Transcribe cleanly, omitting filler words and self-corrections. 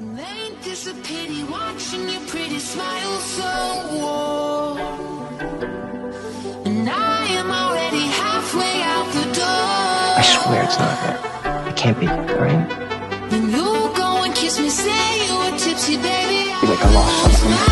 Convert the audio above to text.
Ain't this a pity watching your pretty smile so warm? And I am already halfway out the door. I swear it's not her. It can't be, alright? Then you go and kiss me, say you were tipsy, baby. Feel like I lost something.